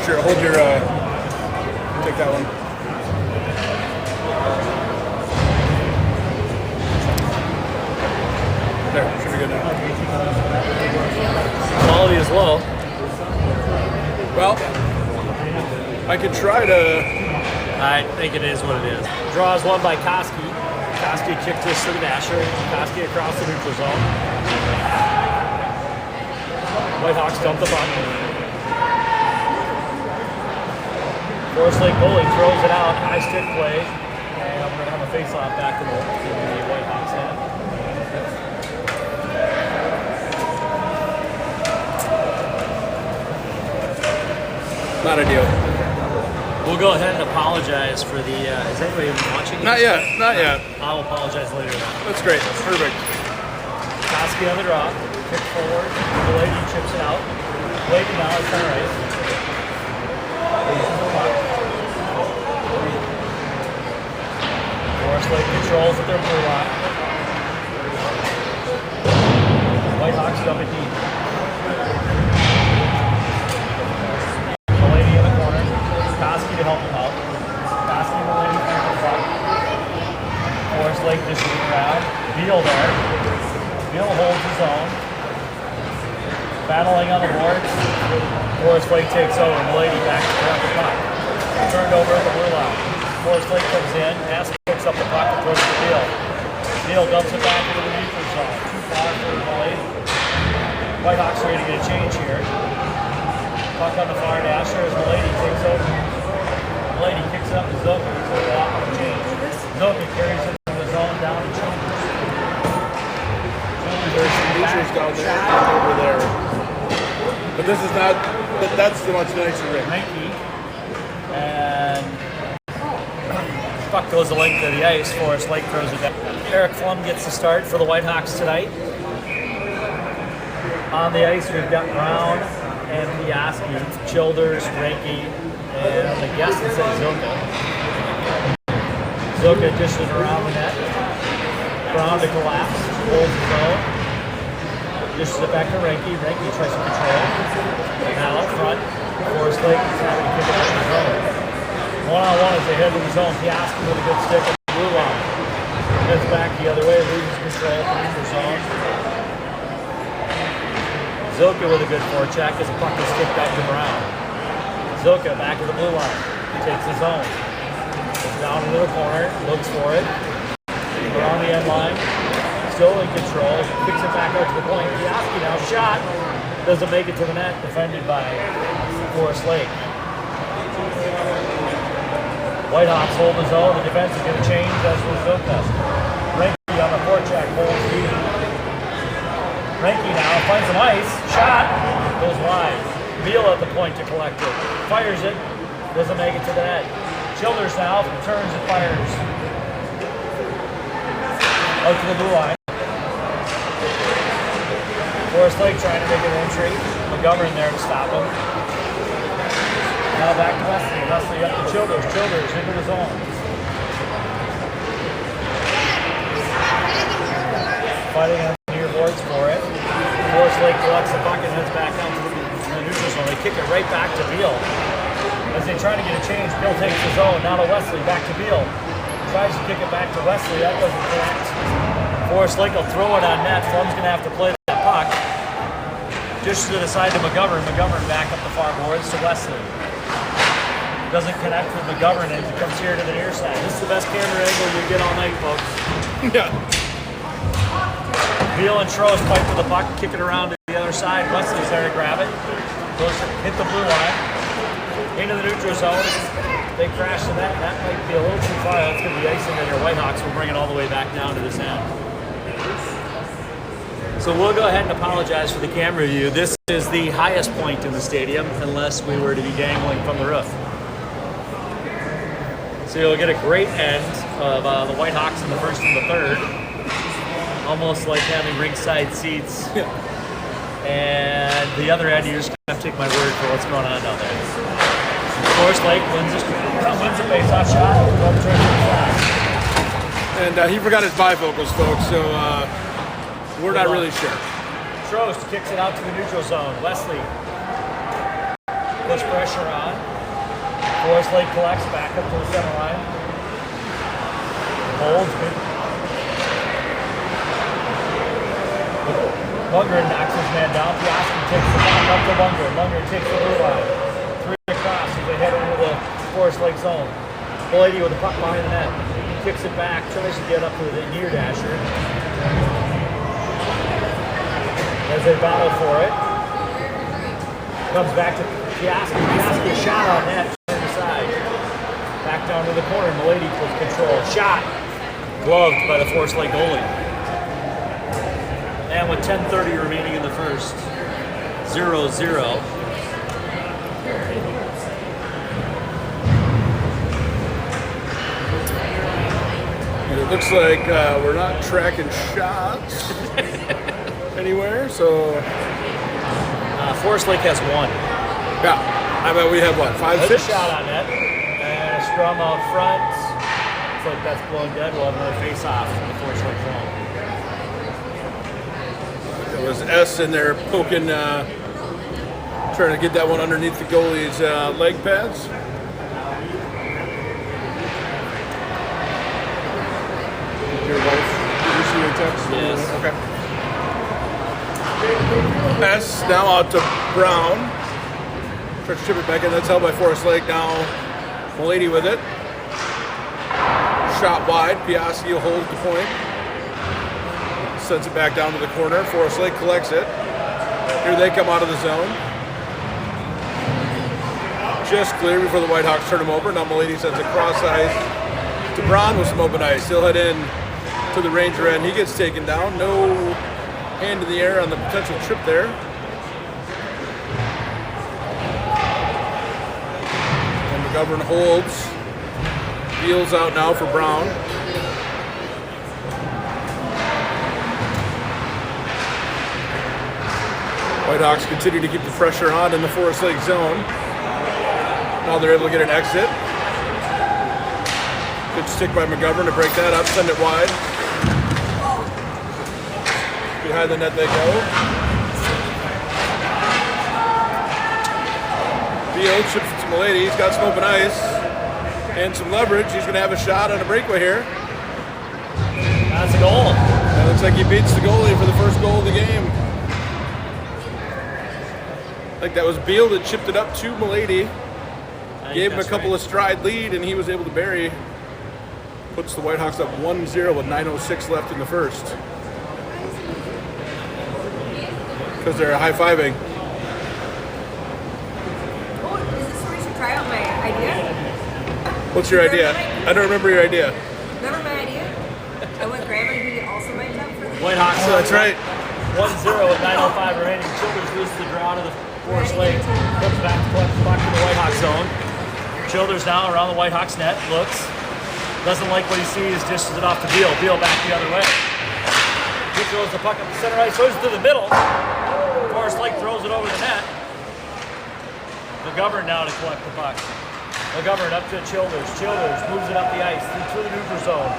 Hold your, take that one. There, should be good now. Quality is low. Well, I could try to... I think it is what it is. Draw is won by Koski. Koski kicked this to the dasher. Koski across the neutral zone. Whitehawks dump the puck. Forest Lake goalie throws it out, high stick play, and we're going to have a face-off back to the Whitehawks end. Not ideal. We'll go ahead and apologize for the, is anybody even watching? Not yet, not yet. I'll apologize later. That's great, perfect. Koski on the draw, kick forward, the lady chips it out. Lady now is center ice. Forest Lake controls at their blue line. Whitehawks dump it deep. The lady in the corner. Koski to help him out. Koski and the lady back to the front. Forest Lake dishes it around. Beal there. Beal holds his own. Battling on the boards. Forest Lake takes over. The lady back to the puck. Turned over at the blue line. Forest Lake comes in. Ask picks up the puck and throws it to Beal. Beal dumps it back into the neutral zone. Too far for the lady. Whitehawks ready to get a change here. Puck on the far dasher as the lady takes over. The lady kicks up to Zoka. He's going to walk on the change. Zoka carries it to the zone down to Childers. There's some bleachers down there and over there. But this is not, but that's the much nicer ring. Ranky. And puck goes the length of the ice. Forest Lake throws it down. Eric Flum gets the start for the Whitehawks tonight. On the ice, we've got Brown and Piaski, Childers, Ranky, and I guess it's Zoka. Zoka dishes it around the net. Brown to collapse, holds his own. Dishes it back to Ranky. Ranky tries to control. Now up front, Forest Lake is having to kick it out of the zone. One-on-one as they head to the zone. Piaski with a good stick at the blue line. Heads back the other way, loses control at the neutral zone. Zoka with a good forecheck as the puck is kicked out to Brown. Zoka back to the blue line. Takes the zone. Gets down into the corner, looks for it. Around the end line. Still in control. Kicks it back out to the point. Piaski now shot. Doesn't make it to the net. Defended by Forest Lake. Whitehawks hold the zone. The defense is going to change as with Zoka. Ranky on the forecheck. Holds deep. Ranky now finds some ice. Shot. Goes wide. Beal at the point to collect it. Fires it. Doesn't make it to the net. Childers now turns and fires. Out to the blue line. Forest Lake trying to make an entry. McGovern there to stop him. Now back to Wesley. Wesley up to Childers. Childers into the zone. Fighting on the near boards for it. Forest Lake collects the puck and heads back down to the neutral zone. They kick it right back to Beal. As they try to get a change, Beal takes the zone. Now to Wesley. Back to Beal. Tries to kick it back to Wesley. That doesn't connect. Forest Lake will throw it on net. Flum's going to have to play that puck. Dishes it aside to McGovern. McGovern back up the far boards to Wesley. Doesn't connect with McGovern as it comes here to the near side. This is the best camera angle you get all night, folks. Yeah. Beal and Trost fight for the puck, kick it around to the other side. Wesley's there to grab it. Goes to hit the blue line. Into the neutral zone. They crash to that. That might be a little too far. That's going to be icing that your Whitehawks will bring it all the way back down to this end. So we'll go ahead and apologize for the camera view. This is the highest point in the stadium, unless we were to be dangling from the roof. So you'll get a great end of the Whitehawks in the first and the third. Almost like having ringside seats. Yeah. And the other end, you're just going to have to take my word for what's going on down there. Forest Lake wins a face-off shot. And he forgot his bifocals, folks, so we're not really sure. Trost kicks it out to the neutral zone. Wesley puts pressure on. Forest Lake collects back up to the center line. Holds. Lundgren knocks his man down. Piaski takes the back up to Lundgren. Lundgren takes the blue line. 3 across as they head into the Forest Lake zone. Blady with the puck behind the net. Kicks it back. Tries to get up to the near dasher. As they battle for it. Comes back to Piaski. Piaski, a shot on net. Turn aside. Back down to the corner. Milady with control. Shot. Gloved by the Forest Lake goalie. And with 10:30 remaining in the first, 0-0. It looks like we're not tracking shots anywhere, so... Forest Lake has 1. Yeah, I bet we have, what, 5, There's 6? a shot on net. And a scrum out front. Looks like that's blown dead. We'll have another face-off in the Forest Lake zone. It was S in there poking, trying to get that one underneath the goalie's leg pads. You're both. Did you see your text? Yes. Okay. S now out to Brown. Tries to chip it back in. That's held by Forest Lake. Now Milady with it. Shot wide. Piaski will hold the point. Sends it back down to the corner. Forest Lake collects it. Here they come out of the zone. Just clear before the Whitehawks turn him over. Now Milady sends it cross ice to Brown with some open ice. He'll head in to the Ranger end. He gets taken down. No hand in the air on the potential trip there. And McGovern holds. Deals out now for Brown. Whitehawks continue to keep the pressure on in the Forest Lake zone. Now they're able to get an exit. Good stick by McGovern to break that up, send it wide. Behind the net they go. Field chips it to Milady. He's got some open ice and some leverage. He's going to have a shot on a breakaway here. That's a goal. That looks like he beats the goalie for the first goal of the game. I think that was Beal that chipped it up to Milady. Gave him a couple of stride lead, and he was able to bury. Puts the Whitehawks up 1-0 with 9:06 left in the first. Because they're high-fiving. Oh, is this where we should try out my idea? What's your idea? I don't remember your idea. Remember my idea? I want Grandma to be also my top for the Whitehawks. Oh, that's right. 1-0 with 9:05 remaining. Childers loses the draw to the Forest Lake. Comes back to collect the puck to the Whitehawks zone. Childers now around the Whitehawks net. Looks. Doesn't like what he sees. Dishes it off to Beal. Beal back the other way. He throws the puck up the center ice. Throws it to the middle. Forest Lake throws it over the net. McGovern now to collect the puck. McGovern up to Childers. Childers moves it up the ice through the neutral zone.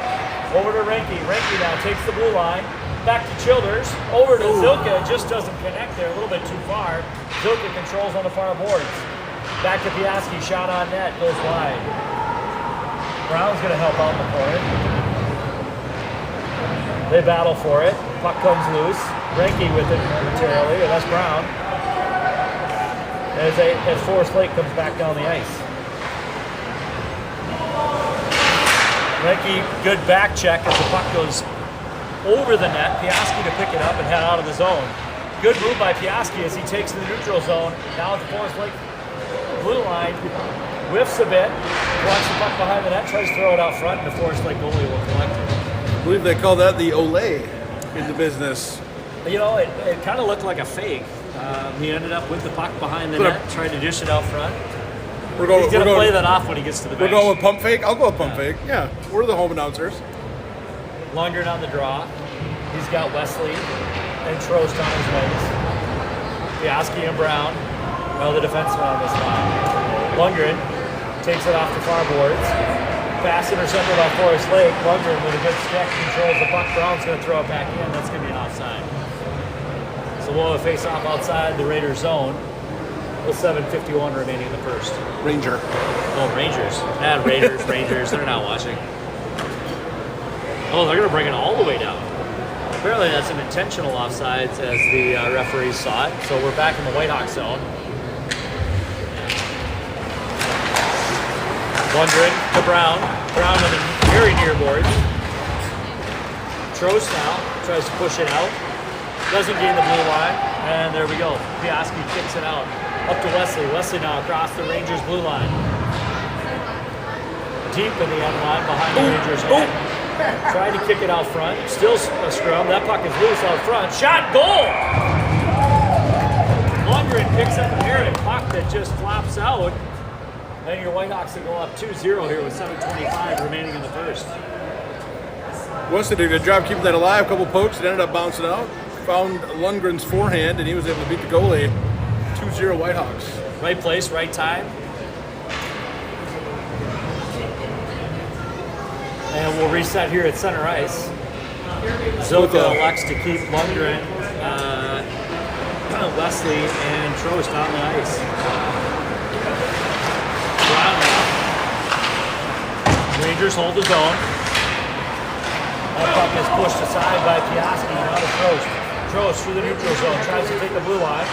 Over to Renke. Renke now takes the blue line. Back to Childers. Over to Zilka. It just doesn't connect there. A little bit too far. Zilka controls on the far boards. Back to Piaski. Shot on net. Goes wide. Brown's going to help out in the corner. They battle for it. Puck comes loose. Renke with it momentarily. And that's Brown. As Forest Lake comes back down the ice. Renke, good back check as the puck goes over the net. Piaski to pick it up and head out of the zone. Good move by Piaski as he takes the neutral zone. Now at the Forest Lake blue line. Whiffs a bit. Blocks the puck behind the net. Tries to throw it out front. And the Forest Lake goalie will collect it. I believe they call that the Olay in the business. You know, it kind of looked like a fake. He ended up with the puck behind the net. Tried to dish it out front. He's going to play that off when he gets to the bench. We're going with pump fake? I'll go with pump fake. Yeah, we're the home announcers. Lundgren on the draw. He's got Wesley and Trost on his legs. Piaski and Brown. Well, the defenseman on this line. Lundgren takes it off the far boards. Pass intercepted by Forest Lake. Lundgren with a good stick controls the puck. Brown's going to throw it back in. That's going to be an offside. So we'll have a face-off outside the Raiders zone with 7:51 remaining in the first. Ranger. Oh, Rangers. Raiders, Rangers. They're not watching. Oh, they're going to bring it all the way down. Apparently that's some intentional offsides as the referees saw it. So we're back in the Whitehawk zone. Lundgren to Brown. Brown on the very near boards. Trost now tries to push it out. Doesn't gain the blue line. And there we go. Piaski kicks it out. Up to Wesley. Wesley now across the Rangers blue line. Deep in the end line behind the Rangers head. Tried to kick it out front. Still a scrum. That puck is loose out front. Shot, goal! Lundgren picks up an errant puck that just flops out. And your Whitehawks will go up 2-0 here with 7:25 remaining in the first. Weston did a good job keeping that alive. A couple pokes. It ended up bouncing out. Found Lundgren's forehand, and he was able to beat the goalie. 2-0 Whitehawks. Right place, right time. And we'll reset here at center ice. Zilka elects to keep Lundgren, Wesley, and Trost on the ice. Brown now. Rangers hold the zone. That puck is pushed aside by Piaski, now to Trost. Trost through the neutral zone, tries to take the blue line.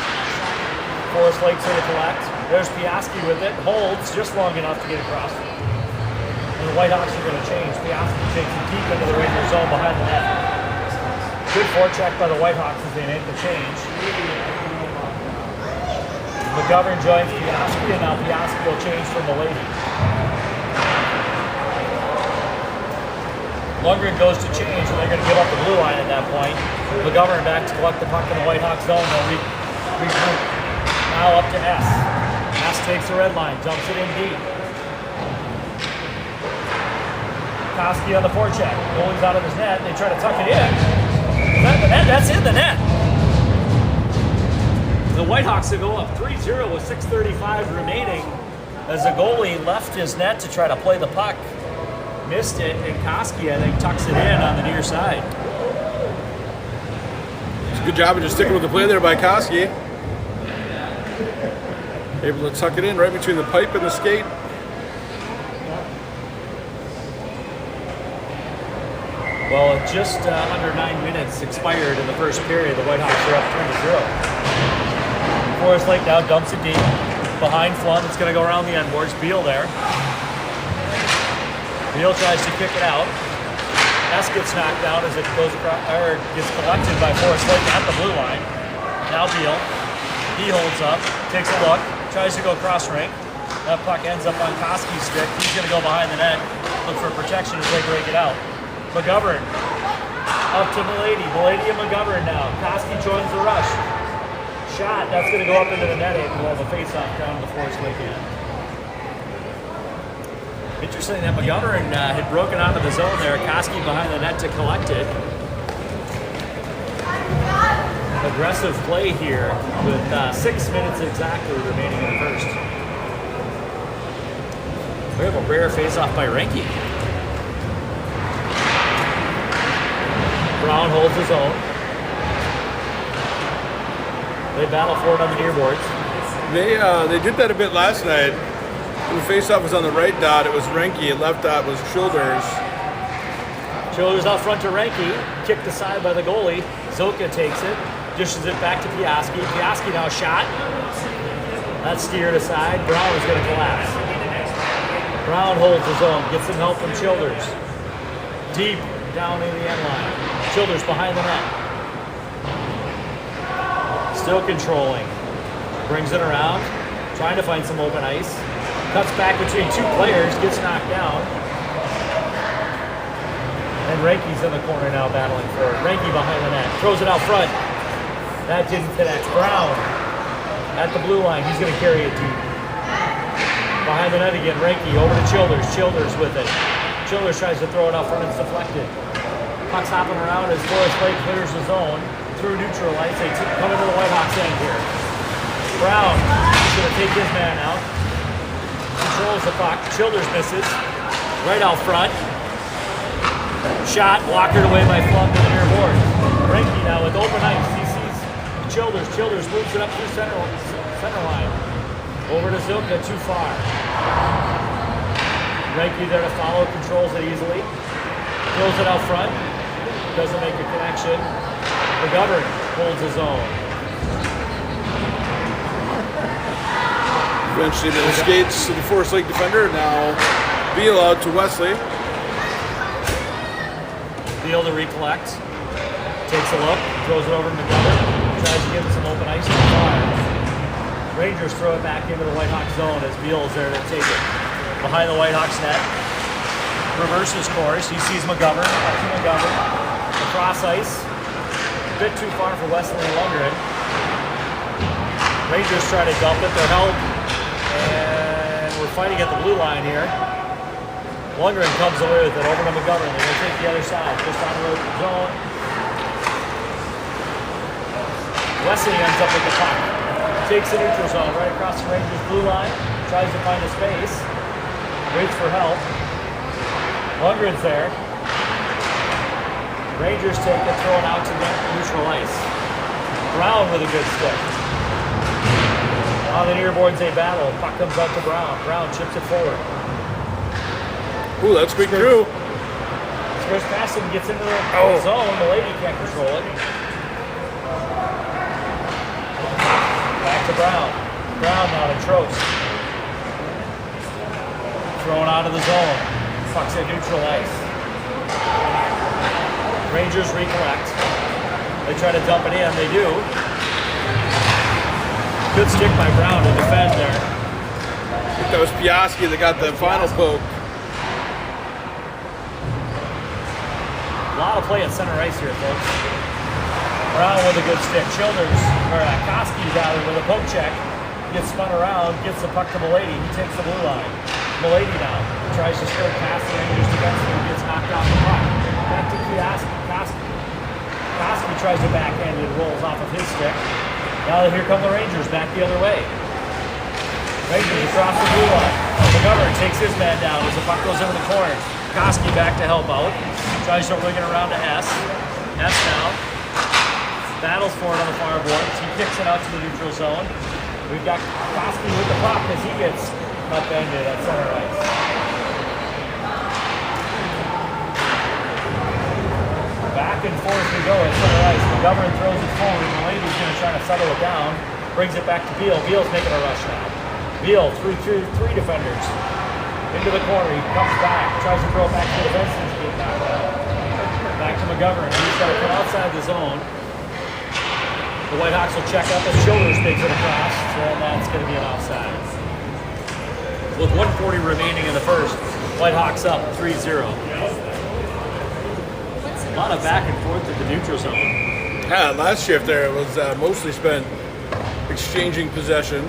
Forrest Lakes in to collect. There's Piaski with it, holds just long enough to get across. And the Whitehawks are going to change. Piaski takes it deep into the Rangers zone behind the net. Good forecheck by the Whitehawks as they make the change. McGovern joins Piaski, and now Piaski will change from the lady. Lundgren goes to change, and they're going to give up the blue line at that point. McGovern back to collect the puck in the Whitehawks zone. They'll regroup. Now up to S. S takes the red line, dumps it in deep. Koski on the forecheck. Goalie's out of his net. They try to tuck it in. Is that the net? That's in the net. The Whitehawks will go up 3-0 with 6:35 remaining as the goalie left his net to try to play the puck. Missed it, and Koski, I think, tucks it in on the near side. It's a good job of just sticking with the play there by Koski. Able to tuck it in right between the pipe and the skate. Well, just under 9 minutes expired in the first period. The Whitehawks are up 3-0. Forrest Lake now dumps it deep. Behind Flum, it's going to go around the end boards. Beal there. Beal tries to kick it out. S gets knocked out as it goes across, or gets collected by Forrest Lake at the blue line. Now Beal. He holds up, takes a look, tries to go cross rink. That puck ends up on Koski's stick. He's going to go behind the net, look for protection as they break it out. McGovern up to Milady. Milady and McGovern now. Koski joins the rush. Shot. That's going to go up into the net and we'll have a face-off down to the Forest Lake end. Interesting that McGovern had broken out of the zone there. Koski behind the net to collect it. Aggressive play here with 6 minutes exactly remaining in the first. We have a rare face-off by Renke. Brown holds his own. They battle for it on the near boards. They did that a bit last night. The face-off was on the right dot. It was Renke. Left dot was Childers. Childers out front to Renke. Kicked aside by the goalie. Zoka takes it. Dishes it back to Piaski. Piaski now shot. That's steered aside. Brown is going to collapse. Brown holds his own. Gets some help from Childers. Deep down in the end line. Childers behind the net. Still controlling. Brings it around. Trying to find some open ice. Cuts back between two players. Gets knocked down. And Renke's in the corner now battling for it. Renke behind the net. Throws it out front. That didn't connect. Brown at the blue line. He's going to carry it deep. Behind the net again. Renke over to Childers. Childers with it. Childers tries to throw it out front. It's deflected. Puck's hopping around as Forrest Lake clears the zone through neutral ice. They come into the Whitehawks end here. Brown is going to take his man out. Controls the puck. Childers misses. Right out front. Shot walkered away by Flum to the near board. Renke now with open ice. He sees to Childers. Childers moves it up through center line. Over to Zilka, too far. Reiki there to follow, controls it easily. Throws it out front. Doesn't make a connection. McGovern holds his own. Eventually the skates to the Forest Lake defender. Now Beal out to Wesley. Beal to recollect. Takes a look, throws it over to McGovern. Tries to give him some open ice to the fire. Rangers throw it back into the Whitehawks zone as Beal is there to take it. Behind the Whitehawks net. Reverses course. He sees McGovern. Up to McGovern. Across ice. A bit too far for Wesley and Lundgren. Rangers try to dump it. They're held. And we're fighting at the blue line here. Lundgren comes away with it over to McGovern. They're going to take the other side. Just on the zone. Wesley ends up with the puck. Takes the neutral zone right across the Rangers blue line. Tries to find a space. Waits for help. Lundgren's there. Rangers take it, throw it out to neutral ice. Brown with a good stick. On the near boards they battle. Puck comes out to Brown. Brown chips it forward. Ooh, that's quick through. Skirts past him, gets into the zone. The lady can't control it. Back to Brown. Brown now to Trost. Thrown out of the zone. Puck's at neutral ice. Rangers recollect. They try to dump it in. They do. Good stick by Brown to defend there. I think that was Piaski that got the final poke. A lot of play at center ice here, folks. Brown with a good stick. Childers, or Koski's out with a poke check. Gets spun around, gets the puck to Milady. He takes the blue line. Milady now tries to skirt past the Rangers defenseman. Gets knocked off the puck. Back to Piaski. Koski tries to backhand it, rolls off of his stick. Now here come the Rangers back the other way. Rangers across the blue line. McGovern takes his man down as the puck goes into the corner. Koski back to help out. Tries to wing it around to S. S now. Battles for it on the far boards. He kicks it out to the neutral zone. We've got Koski with the puck as he gets upended at center ice. Back and forth we go at center ice. McGovern throws it forward. Milady's going to try to settle it down. Brings it back to Beal. Beal's making a rush now. Beal through three defenders. Into the corner. He comes back. Tries to throw it back to the defenseman to get knocked out. Back to McGovern. He's got to come outside the zone. The Whitehawks will check up as Childers takes it across. And that's going to be an offside. With 1:40 remaining in the first, Whitehawks up 3-0. A lot of back and forth at the neutral zone. Yeah, last shift there was mostly spent exchanging possession.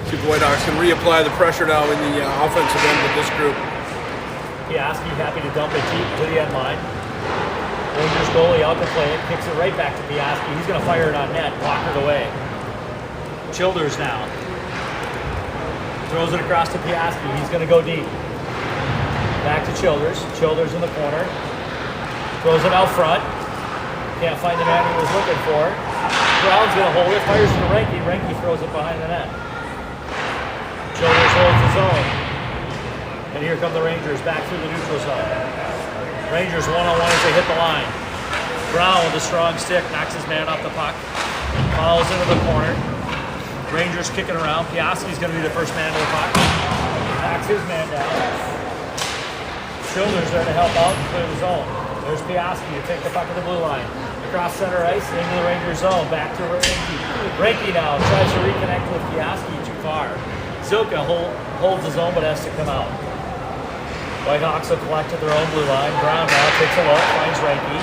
See if the Whitehawks can reapply the pressure now in the offensive end with this group. Piaski happy to dump it deep to the end line. Rangers goalie out to play it, kicks it right back to Piaski. He's going to fire it on net, block it away. Childers now. Throws it across to Piaski. He's going to go deep. Back to Childers. Childers in the corner. Throws it out front. Can't find the man he was looking for. Brown's going to hold it. Fires to Renke. Renke throws it behind the net. Childers holds his own. And here come the Rangers back through the neutral zone. Rangers one-on-one as they hit the line. Brown with a strong stick knocks his man off the puck. Follows into the corner. Rangers kicking around. Piaski's going to be the first man to the puck. Knocks his man down. Childers there to help out and clear the zone. There's Piaski to take the puck to the blue line. Across center ice, into the Rangers zone. Back to Renke. Renke now tries to reconnect with Piaski too far. Zilka holds his own but has to come out. Whitehawks will collect at their own blue line. Brown now takes a look, finds Renke.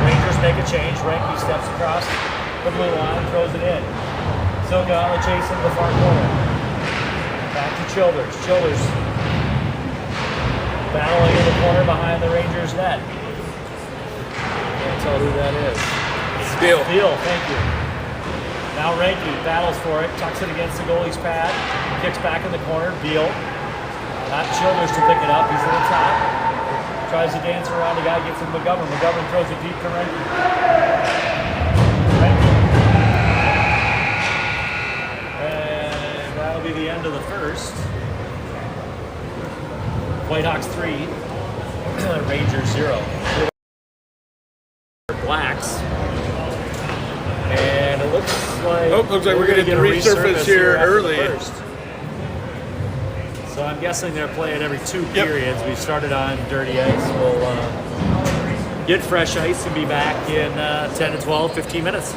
Rangers make a change. Renke steps across the blue line, throws it in. Zilka on the chase into the far corner. Back to Childers. Childers battling in the corner behind the Rangers net. Can't tell who that is. Beal. Beal, thank you. Now Renke battles for it, tucks it against the goalie's pad, kicks back in the corner. Beal, not Childers to pick it up. He's at the top. Tries to dance around the guy, gets him McGovern. McGovern throws it deep to Renke. Renke into the first. Whitehawks 3, Rangers 0. Blacks. And it looks like we're going to get a resurface here after the early. first. So I'm guessing they're playing every 2 periods. We started on dirty ice. We'll get fresh ice and be back in 10 to 12, 15 minutes.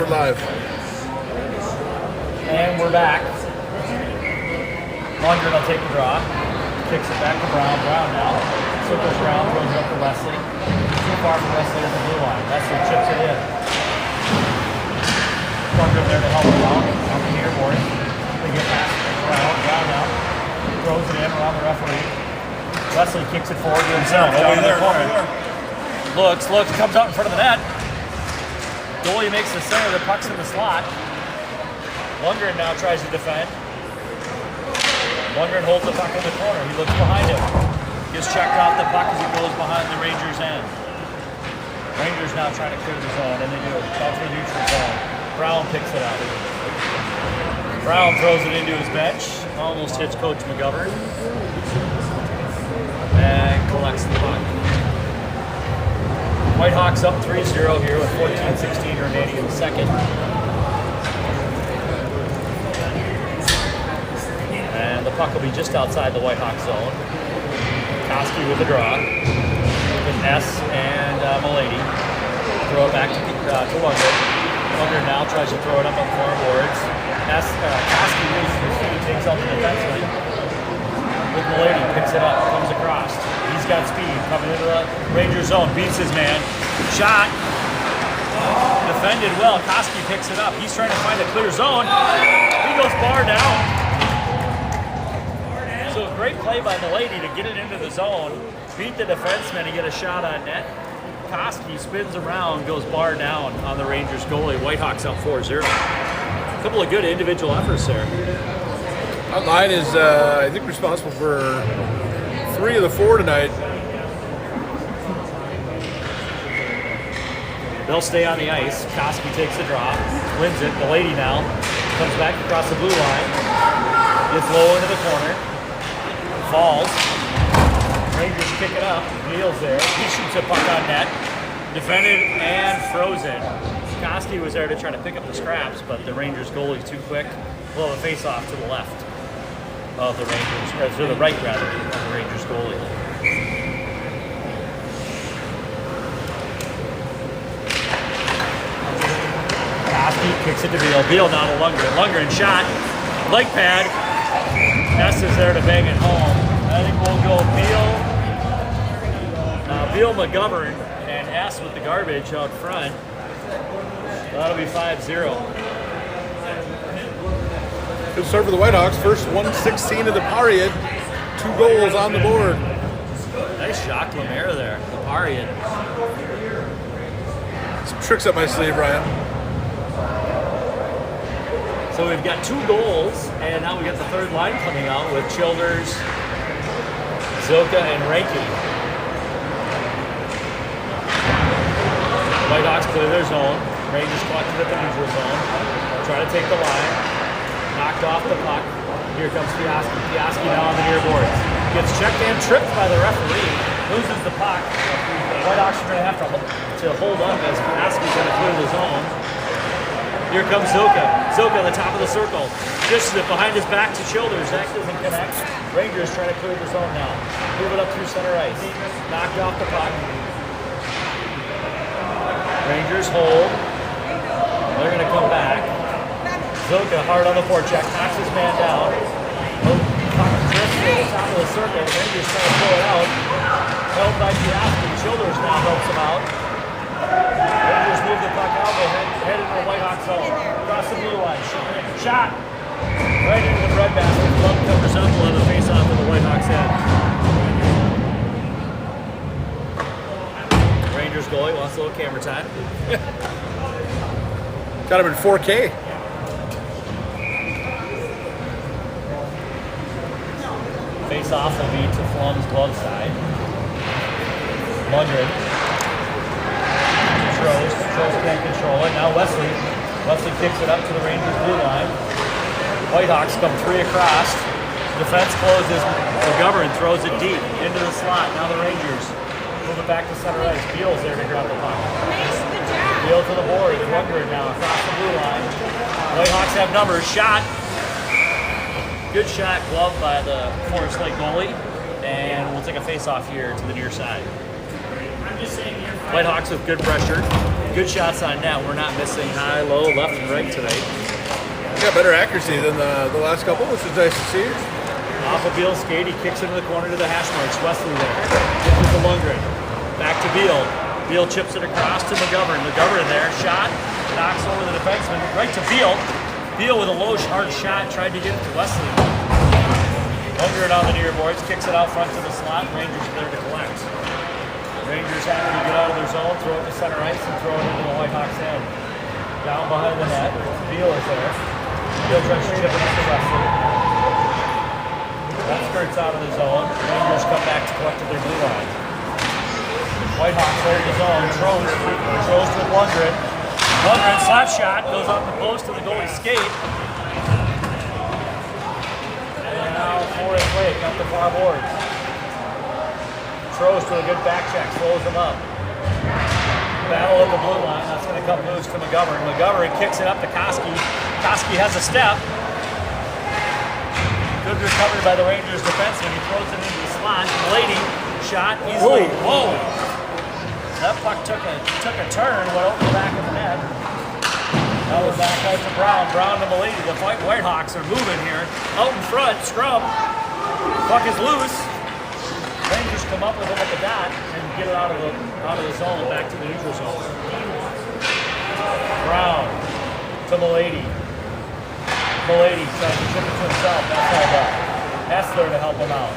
we're live. And we're back. Lundgren will take the draw. Kicks it back to Brown. Brown now. Circles around, throws it up to Wesley. Too far for Wesley at the blue line. Wesley chips it in. Lundgren there to help him out. On the near board. They get past Brown. Brown now. Throws it in around the referee. Wesley kicks it forward to himself. Down in the corner. Looks, comes out in front of the net. Goalie makes the center, the puck's in the slot. Lundgren now tries to defend. Lundgren holds the puck in the corner. He looks behind him. Gets checked off the puck as he goes behind the Rangers' end. Rangers now trying to clear the zone, and they do. Out to the neutral zone. Brown picks it up. Brown throws it into his bench. Almost hits Coach McGovern. And collects the puck. Whitehawks up 3-0 here with 14-16 remaining in the second. And the puck will be just outside the Whitehawk zone. Koski with the draw. With S and Milady. Throw it back to Lundgren. Lundgren now tries to throw it up on corner boards. Koski loses his feet, takes out the defenseman. With Milady, picks it up, comes across. He's got speed, coming into the Ranger zone, beats his man. Shot. Defended well. Koski picks it up. He's trying to find a clear zone. He goes bar down. So a great play by Milady to get it into the zone, beat the defenseman and get a shot on net. Koski spins around, goes bar down on the Rangers goalie. Whitehawks up 4-0. A couple of good individual efforts there. That line is, I think, responsible for 3 of the 4 tonight. They'll stay on the ice. Koski takes the draw, wins it. The lady now comes back across the blue line, gets low into the corner, falls. Rangers pick it up. Neal's there. He shoots a puck on net, defended and frozen. Koski was there to try to pick up the scraps, but the Rangers goalie's too quick. We'll have a face-off to the left of the Rangers, or to the right rather, of the Rangers goalie. Koski kicks it to Beal. Beal now to Lundgren. Lundgren shot. Leg pad. S is there to bang it home. I think we'll go Beal McGovern, and S with the garbage out front. That'll be 5-0. Good start for the Whitehawks. First 1:16 of the period. 2 goals on the board. Nice shot, Lemaire there. The period. Some tricks up my sleeve, Ryan. So we've got 2 goals, and now we got the third line coming out with Childers, Zoka, and Reiki. Whitehawks clear their zone. Rangers collected at the neutral zone. Try to take the line. Knocked off the puck. Here comes Piaski. Piaski now on the near boards. Gets checked and tripped by the referee. Loses the puck. Whitehawks are going to have to hold up as Piaski's going to clear the zone. Here comes Zoka. Zoka on the top of the circle. Dishes it behind his back to Childers. That doesn't connect. Rangers trying to clear the zone now. Move it up through center ice. Knocked off the puck. Rangers hold. They're going to come back. Zoka hard on the forecheck. Knocks his man down. Puck drifts to the top of the circle. Rangers trying to pull it out. Held by Piaski. Childers now helps him out. Rangers move the puck out. They head into the Whitehawk zone. Across the blue line. Shot. Right into the breadbasket. Glove covers up. We'll have a face-off to the Whitehawks end. Rangers goalie wants a little camera time. Got him in 4K. Face-off will be to Flum's glove side. Lundgren. Trost can't control it. Now Wesley kicks it up to the Rangers blue line. Whitehawks come 3 across. Defense closes. McGovern throws it deep into the slot. Now the Rangers move it back to center ice. Beal's there to grab the puck. Beal to the board. Lundgren now across the blue line. Whitehawks have numbers. Shot. Good shot, glove by the Forest Lake goalie. And we'll take a face-off here to the near side. Whitehawks with good pressure, good shots on net. We're not missing high, low, left, and right tonight. Got better accuracy than the last couple, which is nice to see. Off of Beal's skate, he kicks into the corner to the hash marks. Wesley there. Gets to Lundgren. Back to Beal. Beal chips it across to McGovern. McGovern there, shot, knocks over the defenseman, right to Beal. Beal with a low, hard shot, tried to get it to Wesley. Lundgren on the near boards, kicks it out front to the slot. Rangers there to collect. Rangers happy to get out of their zone, throw it to center ice, and throw it into the Whitehawks' end. Down behind the net, Beal is there. Beal tries to chip it up to Wesley. That skirts out of the zone. Rangers come back to collect at their blue line. Whitehawks hold the zone. Throws with Lundgren. Lundgren slap shot, goes off the post to the goalie's skate. And now Forrest Lake up the far boards. Throws to a good back check, slows him up. Battle at the blue line. That's going to come loose to McGovern. McGovern kicks it up to Koski. Koski has a step. Good recovery by the Rangers defenseman. He throws it into the slot. Lady shot easily. Whoa! That puck took a turn, went over the back of the net. Now we're back out to Brown. Brown to Milady. The Whitehawks are moving here. Out in front, scrum. Puck is loose. Rangers come up with him at the dot and get it out of the zone and back to the neutral zone. Brown to Milady. Milady trying to chip it to himself. That's all done. Hessler to help him out.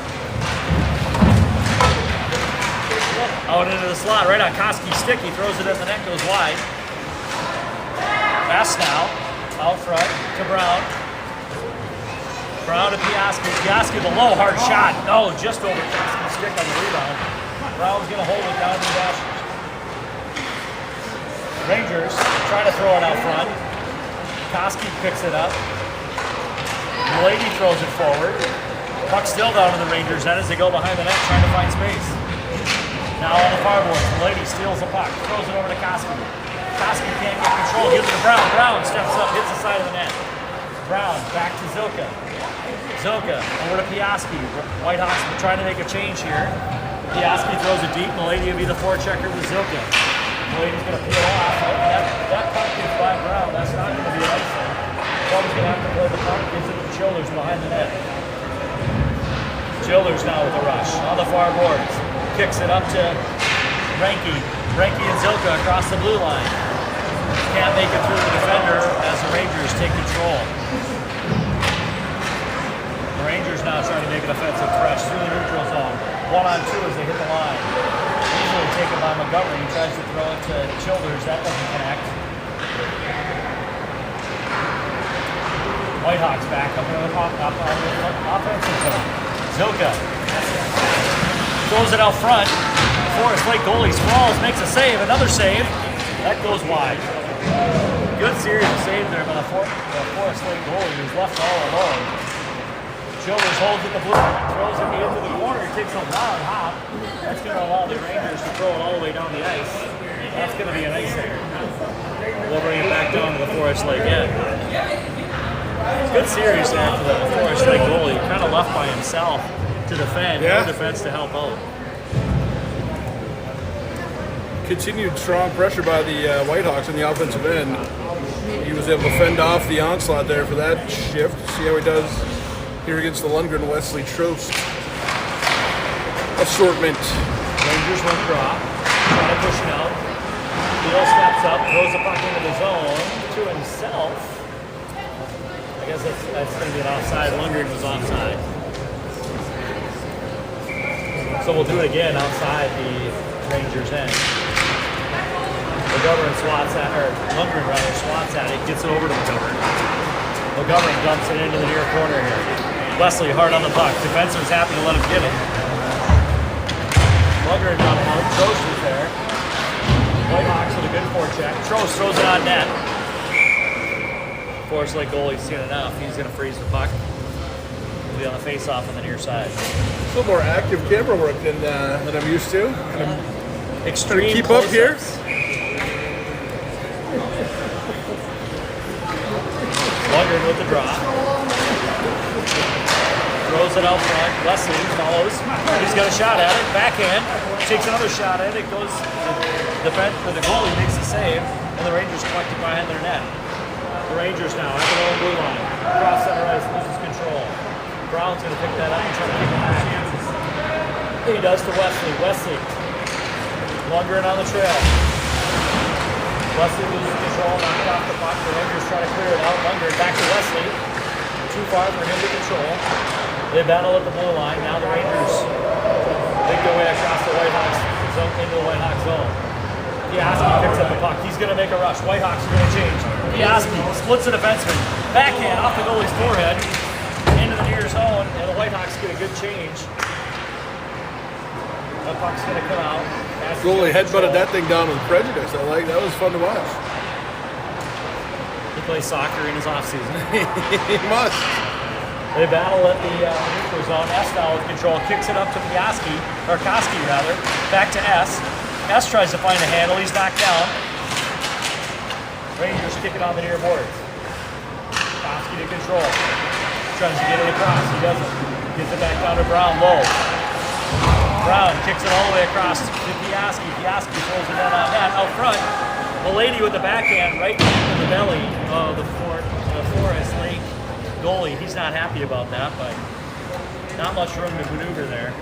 Out into the slot, right on Koski's stick. He throws it in the net, goes wide. Pass now. Out front to Brown. Brown to Piaski. Piaski with a low, hard shot. No, just over Koski's stick on the rebound. Brown's going to hold it down to the Dashers. Rangers trying to throw it out front. Koski picks it up. Milady throws it forward. Puck still down to the Rangers end as they go behind the net trying to find space. Now on the far board, Milady steals the puck, throws it over to Koski. Koski can't get control, gives it to Brown. Brown steps up, hits the side of the net. Brown back to Zilka. Zilka over to Piaski. Whitehawks trying to make a change here. Piaski throws it deep. Milady will be the forechecker with Zilka. Milady's going to peel off. That puck gets by Brown. That's not going to be an ice thing. Brown's going to have to play the puck. Gives it to Childers behind the net. Childers now with a rush on the far boards. Kicks it up to Renke. Renke and Zilka across the blue line. Can't make it through the defender as the Rangers take control. The Rangers now trying to make an offensive rush through the neutral zone. 1-on-2 as they hit the line. Easily taken by Montgomery. He tries to throw it to Childers. That doesn't connect. Whitehawks back up on the offensive zone. Zilka throws it out front. Forrest Lake goalie sprawls, makes a save, another save. That goes wide. Good series of saves there by the Forrest Lake goalie who's left all alone. Childers holds it the blue, throws it into the corner, takes a loud hop. That's going to allow the Rangers to throw it all the way down the ice. That's going to be a nice save. We'll bring it back down to the Forrest Lake end. Good series there for the Forrest Lake goalie. Kind of left by himself to defend. Yeah. No defense to help out. Continued strong pressure by the Whitehawks in the offensive end. He was able to fend off the onslaught there for that shift. See how he does here against the Lundgren Wesley Trost assortment. Rangers win the draw. Trying to push it out. Beal steps up, throws the puck into the zone to himself. I guess that's going to be an offside. Lundgren was offside. So we'll do it again outside the Rangers' end. McGovern swats at, or Lundgren rather, swats at it, gets it over to McGovern. McGovern dumps it into the near corner here. Wesley hard on the puck. Defenseman's happy to let him get it. Lundgren on him out. Trost is there. Whitehawks with a good forecheck. Trost throws it on net. Forrest Lake goalie's seen enough. He's going to freeze the puck. He'll be on the face-off on the near side. A little more active camera work than I'm used to. Extreme keep up here. Lundgren with the draw. throws it out front. Wesley follows. He's got a shot at it. Backhand. Takes another shot at it. It goes. The goalie makes the save, and the Rangers collect it behind their net. The Rangers now at their own blue line. Cross center ice, loses control. Brown's going to pick that up and try to kick it back. He does to Wesley. Wesley. Lundgren on the trail. Wesley loses control, knocked off the puck. The Rangers try to clear it out. Lundgren back to Wesley. Too far for him to control. They battle at the blue line. Now the Rangers make their way across the Whitehawks zone into the Whitehawks zone. Piaski picks up the puck. He's going to make a rush. Whitehawks are going to change. Piaski splits the defenseman. Backhand off the goalie's forehead into the near zone, and the Whitehawks get a good change. The puck's going to come out. Goalie headbutted that thing down with prejudice. That was fun to watch. He plays soccer in his offseason. He must. They battle at the neutral zone. S now with control. Kicks it up to Piaski, or Koski rather. Back to S. S tries to find a handle. He's knocked down. Rangers kick it on the near boards. Koski to control. Tries to get it across. He doesn't. Gets it back down to Brown low. Brown kicks it all the way across to Piaski. Piaski throws it on net. Out front, Milady with the backhand right into the belly of the Forest Lake goalie. He's not happy about that, but not much room to maneuver there.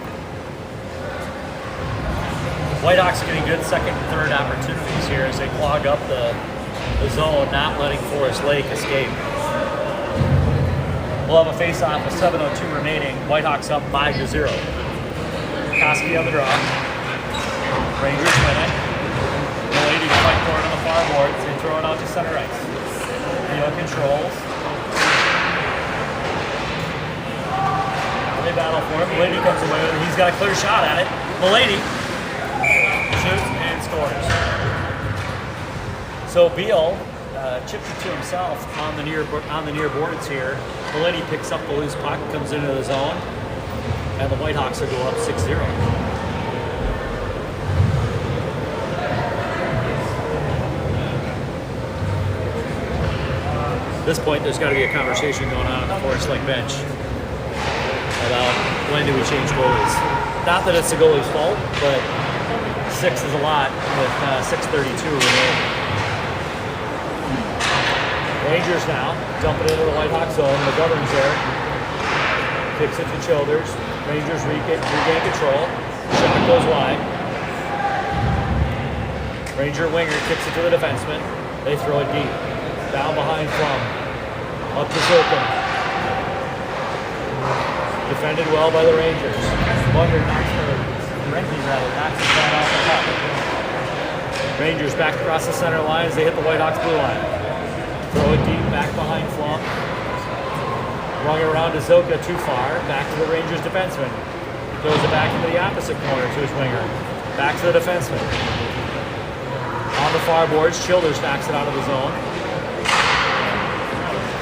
Whitehawks getting good second and third opportunities here as they clog up the zone, not letting Forest Lake escape. We'll have a face-off with 7:02 remaining. Whitehawks up 5-0. Koski on the draw. Rangers win it. Milady to fight for it on the far boards. They throw it out to center ice. Neal controls. Now they battle for it. Milady comes away with it. He's got a clear shot at it. Milady shoots and scores. So Beal chipped it to himself on the near boards here. Milady picks up the loose puck, comes into the zone. And the Whitehawks will go up 6-0. At this point, there's got to be a conversation going on the Forest Lake bench about when do we change goalies. Not that it's the goalie's fault, but 6 is a lot with 6:32 remaining. Rangers now dumping into the Whitehawks zone. McGovern's there. Kicks it to Childers. Rangers regain control. Shot goes wide. Ranger winger kicks it to the defenseman. They throw it deep. Down behind Flum. Up to Zilkin. Defended well by the Rangers. Renke knocks it down off the puck. Rangers back across the center line as they hit the Whitehawks blue line. Throw it deep back behind Flum. Rung it around to Zilka too far. Back to the Rangers defenseman. Throws it back into the opposite corner to his winger. Back to the defenseman. On the far boards, Childers knocks it out of the zone.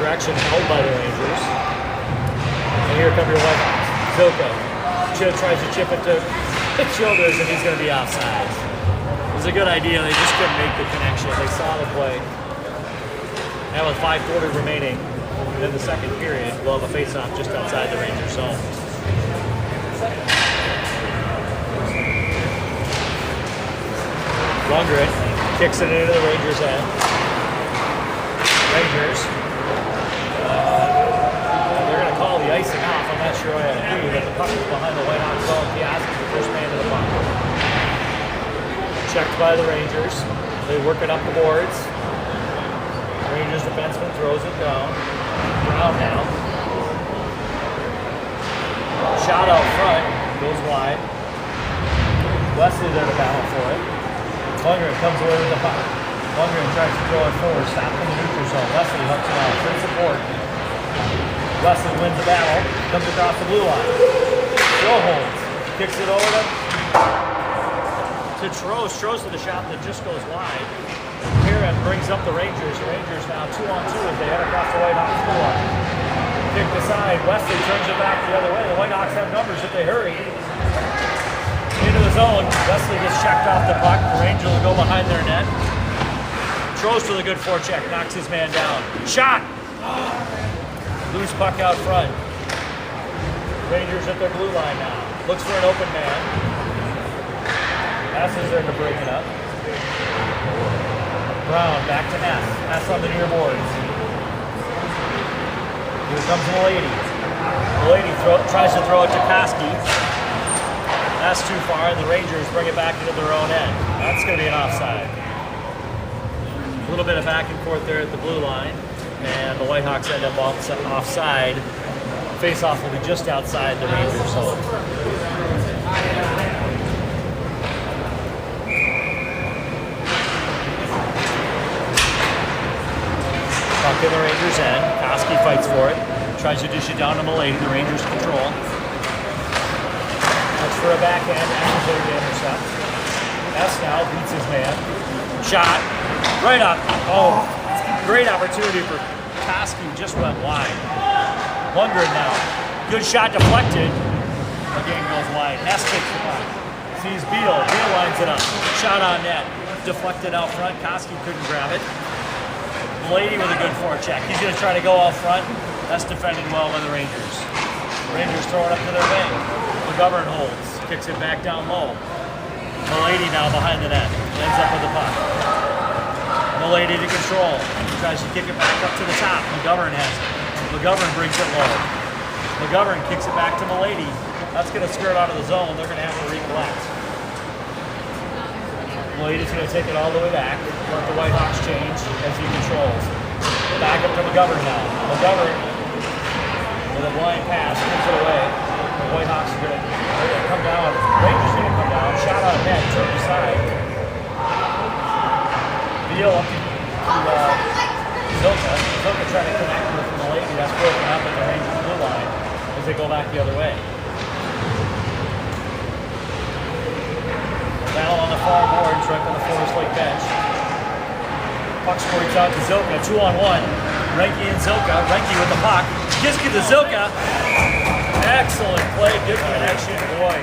Direction held by the Rangers. And here come your Whitehawks. Zilka tries to chip it to Childers, and he's going to be offside. It was a good idea. They just couldn't make the connection. They saw the play. Now with 5:40 remaining in the second period, we'll have a face-off just outside the Rangers zone. Lundgren kicks it into the Rangers' end. Rangers, they're going to call the icing off. I'm not sure I agree, but the puck is behind the Whitehawks zone. Piaski, the first man to the puck. Checked by the Rangers. They work it up the boards. Rangers defenseman throws it down. Brown now. Shot out front. Goes wide. Wesley there to battle for it. Lundgren comes away with the puck. Lundgren tries to throw it forward. Stopped in the neutral zone. Wesley hooks it out. Good support. Wesley wins the battle. Comes across the blue line. Throw holds. Kicks it over to Trost. Trost with a shot that just goes wide. Kieran brings up the Rangers. The Rangers now 2-on-2 as they head across the Whitehawks blue line. Kicked aside. Wesley turns it back the other way. The Whitehawks have numbers if they hurry. Into the zone. Wesley gets checked off the puck. The Rangers will go behind their net. Trost with a good forecheck. Knocks his man down. Shot! Loose puck out front. Rangers at their blue line now. Looks for an open man. S is there to break it up. Brown back to S. S on the near boards. Here comes Milady. Milady tries to throw it to Koski. That's too far, and the Rangers bring it back into their own end. That's going to be an offside. A little bit of back and forth there at the blue line, and the Whitehawks end up offside. Face-off will be just outside the Rangers' zone. Puck in the Rangers' end. Koski fights for it. Tries to dish it down to Milady. The Rangers control. Looks for a backhand. S is there to intercept. S now beats his man. Shot. Right up. Oh, great opportunity for Koski. Just went wide. Lundgren now. Good shot deflected. The game goes wide. S takes the puck. Sees Beal. Beal lines it up. Shot on net. Deflected out front. Koski couldn't grab it. Milady with a good forecheck. He's going to try to go out front. That's defended well by the Rangers. Rangers throw it up to their wing. McGovern holds. Kicks it back down low. Milady now behind the net. Ends up with the puck. Milady to control. Tries to kick it back up to the top. McGovern has it. McGovern brings it low. McGovern kicks it back to Milady. That's going to skirt out of the zone. They're going to have to recollect. Milady's going to take it all the way back. Let the Whitehawks change as he controls. Back up to McGovern now. McGovern with a blind pass, gives it away. The Whitehawks are going to come down. Rangers are going to come down. Shot on net, turn aside. Beal up to Zilka. Zilka trying to connect with Milady. That's broken up at the Rangers blue line as they go back the other way. Battle on the far boards right by the Forest Lake bench. Puck squirts out to Zilka. 2-on-1. Renke and Zilka. Renke with the puck. Giske to Zilka. Excellent play. Good connection. Boy.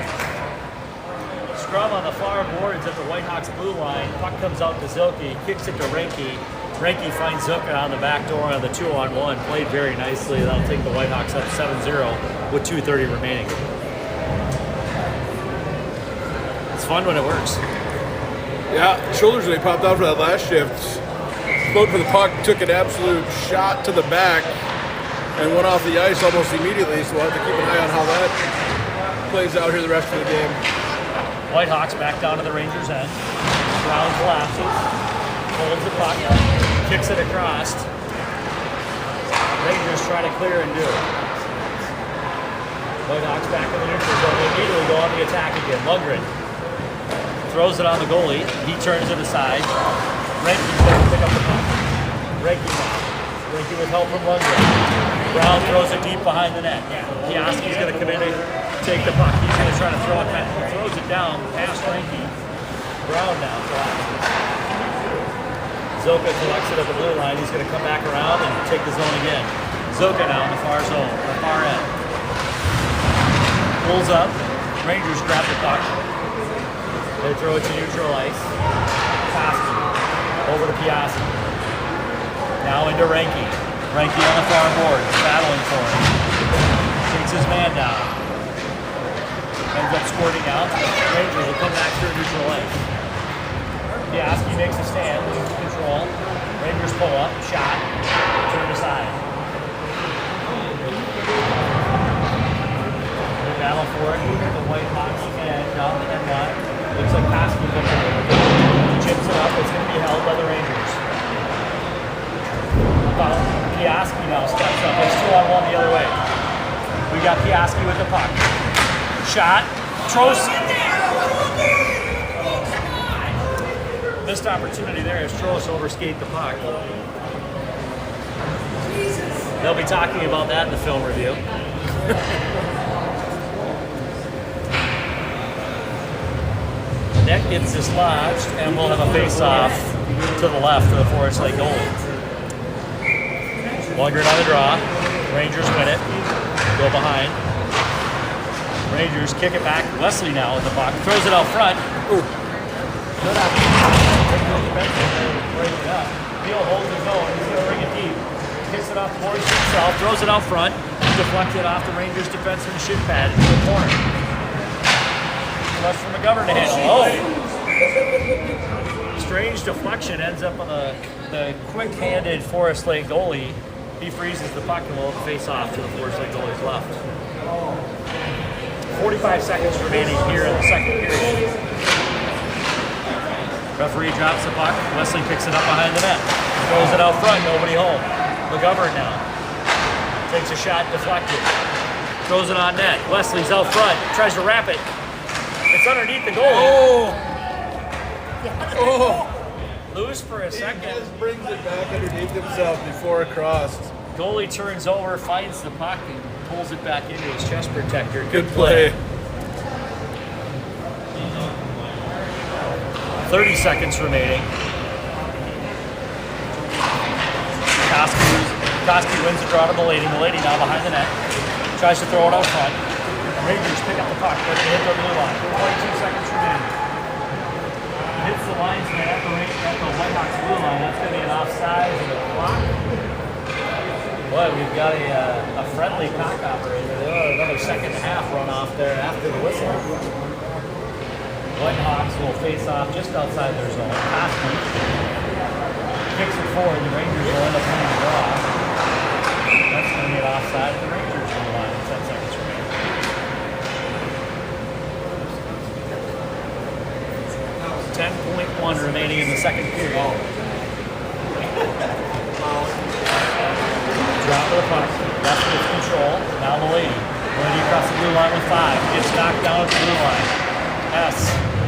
Scrum on the far boards at the Whitehawks blue line. Puck comes out to Zilka. He kicks it to Renke. Renke finds Zilka on the back door on the 2-on-1. Played very nicely. That'll take the Whitehawks up 7-0 with 2:30 remaining. It's fun when it works. Yeah, shoulders really popped out for that last shift. Float for the puck, took an absolute shot to the back, and went off the ice almost immediately, so we'll have to keep an eye on how that plays out here the rest of the game. Whitehawks back down to the Rangers' end. Brown collapses. Holds the puck, kicks it across. Rangers try to clear and do it. Whitehawks back in the neutral zone. They immediately go on the attack again. Lundgren throws it on the goalie. He turns it aside. Renke's going to pick up the puck. Renke now. Renke with help from Lundgren. Brown throws it deep behind the net. Piaski's going to come in and take the puck. He's going to try to throw it back. He throws it down past Renke. Brown now collapses. Zilka collects it at the blue line. He's going to come back around and take the zone again. Zilka now in the far zone, the far end. Pulls up. Rangers grab the puck. They throw it to neutral ice. Koski over to Piaski. Now into Renke. Renke on the far board, battling for it. Takes his man down. Ends up squirting out. Rangers will come back through neutral ice. Piaski makes a stand, loses control. Rangers pull up, shot, turn aside. They battle for it. The Whitehawks and down the end line. Looks like Koski comes in. Chips it up. It's going to be held by the Rangers. Piaski now steps up. It's 2-on-1 the other way. We got Piaski with the puck. Shot. Throws. Missed opportunity there as Trost overskate the puck. They'll be talking about that in the film review. The net gets dislodged, and we'll have a face-off to the left of the Forest Lake goalie. Lundgren on the draw. Rangers win it. Go behind. Rangers kick it back. Wesley now with the puck. Throws it out front. Ooh. Good opportunity. Break it up. Beal holds his own. He's going to bring it deep. Kicks it off the boards himself. Throws it out front. deflected off the Rangers defenseman shin pad into the corner. Flush from McGovern to handle. Oh! Strange deflection ends up on the quick-handed Forest Lake goalie. He freezes the puck and will face off to the Forest Lake goalie's left. 45 seconds remaining here in the second period. Referee drops the puck. Wesley picks it up behind the net. Throws it out front, nobody home. McGovern now. Takes a shot, deflected. Throws it on net. Wesley's out front. Tries to wrap it. It's underneath the goal. Oh! Loose for a He second. just brings it back underneath himself before it crossed. Goalie turns over, finds the puck, and pulls it back into his chest protector. Good play. 30 seconds remaining. Koski wins the draw to Milady. Milady now behind the net. Tries to throw it out front. Rangers pick up the puck, but they hit the blue line. 22 seconds remaining. Hits the linesman at the White Hawks blue line. That's going to be an offside of the clock. Boy, we've got a friendly cock operator. Another second and a half run off there after the whistle. White Hawks will face off just outside their zone. Koski kicks it forward. The Rangers will end up winning the draw. That's going to be an offside of the Rangers on the line. 10 seconds remaining. .1 remaining in the second period. Drop of the puck. Left with control. Now Milady. Milady across the blue line with 5. Gets knocked down at the blue line. S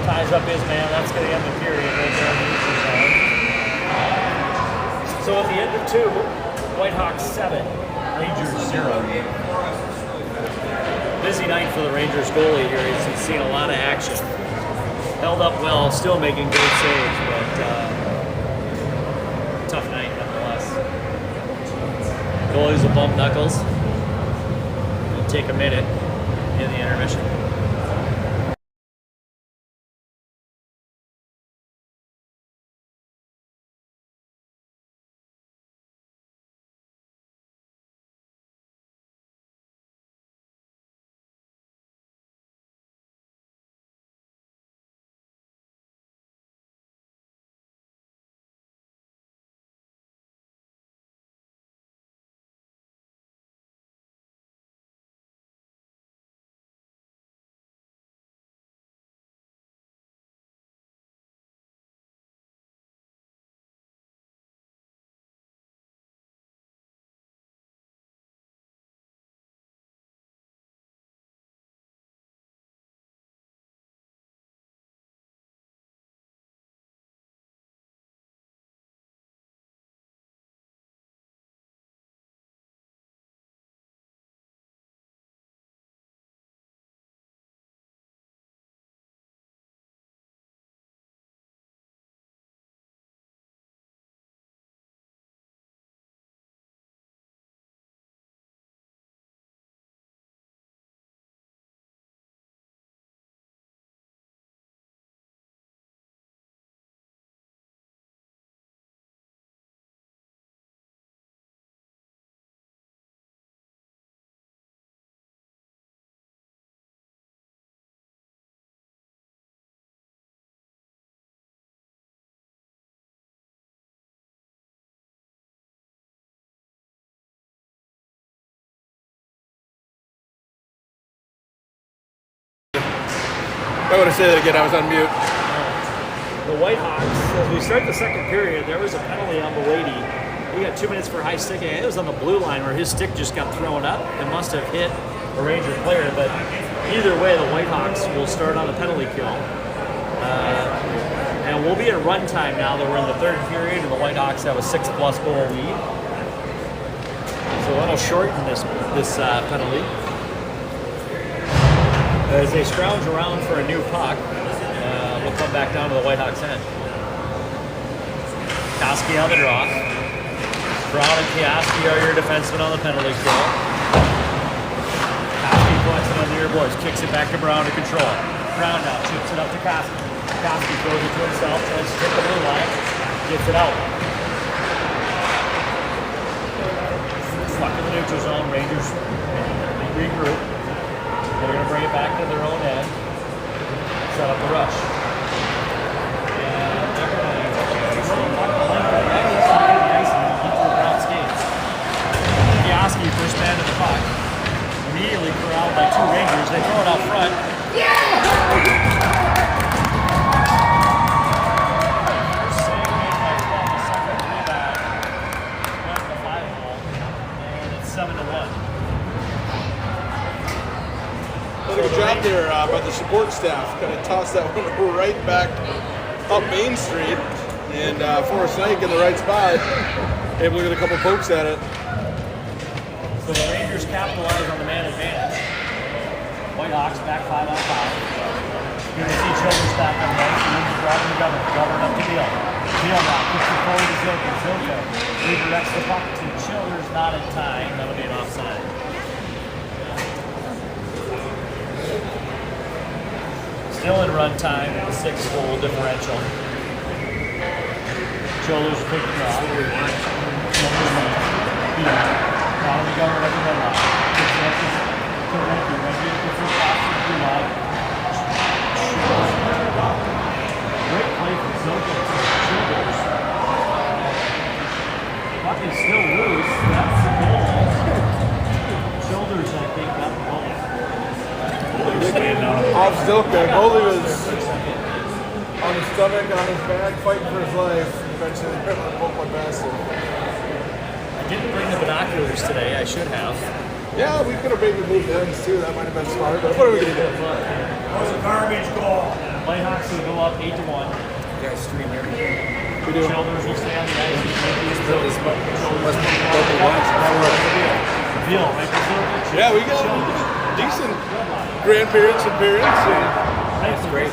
ties up his man. That's going to end the period right there in the neutral zone. So at the end of 2, Whitehawks 7, Rangers 0. Busy night for the Rangers goalie here. He's seen a lot of action. Held up well, still making great saves, but tough night nonetheless. Goalies will bump knuckles. It'll take a minute in the intermission. I want to say that again, I was on mute. The Whitehawks, as we start the second period, there was a penalty on Milady. We got 2 minutes for high sticking. It was on the blue line where his stick just got thrown up. It must have hit a Ranger player, but either way, the Whitehawks will start on a penalty kill. And we'll be in runtime now that we're in the third period, and the Whitehawks have a 6+ goal lead. So that'll shorten this penalty. As they scrounge around for a new puck, we'll come back down to the Whitehawks end. Koski on the draw. Brown and Koski are your defensemen on the penalty kill. Koski collects it on the near boards, kicks it back to Brown to control. Brown now chips it up to Koski. Koski throws it to himself, tries to hit the blue line, gets it out. Fucking the neutral zone. Rangers regroup. They're going to bring it back to their own end. Set up the rush. And they're going to Piaski, first man to the puck. Immediately corralled by two Rangers. They throw it out front. Good job there by the support staff. Kind of tossed that one right back up Main Street, and Forrest Knight in the right spot, able to get a couple pokes at it. So the Rangers capitalize on the man advantage. Whitehawks back 5 on 5. Here we see Childers back on the ice. He's driving the Governor. Governor up to Beal. Beal now puts it forward to Zilka. Zilka redirects the puck to Childers, not in time. That'll be an offside. Still in run time, 6-goal differential. Childers will take the draw. Childers lead. Now we go right to the line. Gets it up to Ranky. Ranky puts it off to the line. Great play from Zilka to Childers. Puck is still loose. That's the goal. Childers, I think, got the ball. Off Zilka. Goalie was on his stomach, on his back, fighting for his life. Eventually, broke my bastard. I didn't bring the binoculars today. I should have. Yeah, we could have maybe moved ends too. That might have been smart. But what are we going to do? That was a garbage goal. Whitehawks will go up 8-1. You guys stream here. We do. Childers will stay on the ice. Veal, right to Zilka. Yeah, we got decent grandparents and parents. That's great.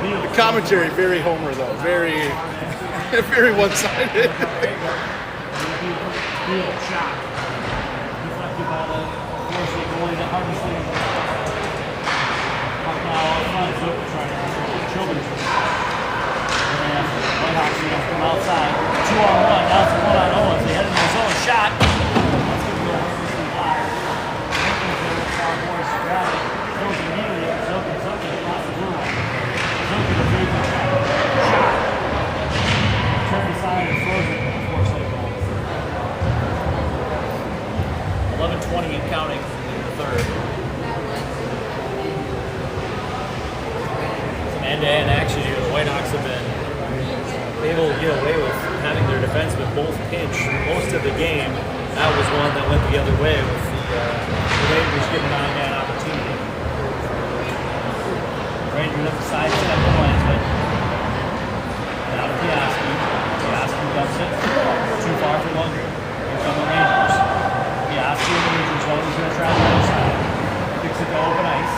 The commentary very Homer though, very, very one-sided. Veal shot. Deflected by the Forsyth goalie that harvested. Puck now on front. Zilka trying to control Childers. And Whitehawks are going to come outside. 2-on-1. Now it's 1-on-0 as they head into the zone. Shot. That's going to go harvested high. Our boys grab it. Goes immediately at Zilka. Zilka across the blue line. Zilka the big shot. Turned aside and throws it before Forsyth goal. 11:20 and counting in the third. Some end-to-end action here. The Whitehawks have been able to get away with having their defensemen both pinch most of the game. That was one that went the other way with the Rangers getting an 9-man opportunity. Rangers up the side step the linesman. Now to Piaski. Piaski dumps it. Too far for Lundgren. Here come the Rangers. Piaski in the neutral zone. He's going to try the other side. Kicks it to open ice.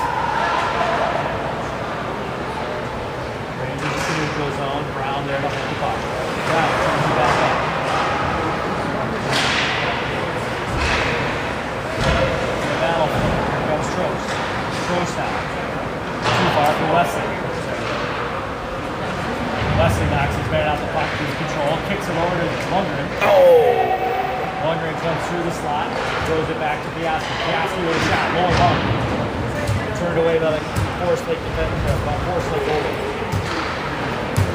Rangers in the neutral zone. Brown there to hold the puck. Brown turns it back up. Battlefield. Here comes Trost. Trost now. Too far for Wesley. Wesley knocks his man out the puck. Keeps control. Kicks it over to Lundgren. Lundgren comes through the slot. Throws it back to Piaski. Piaski with a shot. Lower bump. Turned away by the Forest Lake defender. By Forest Lake goalie.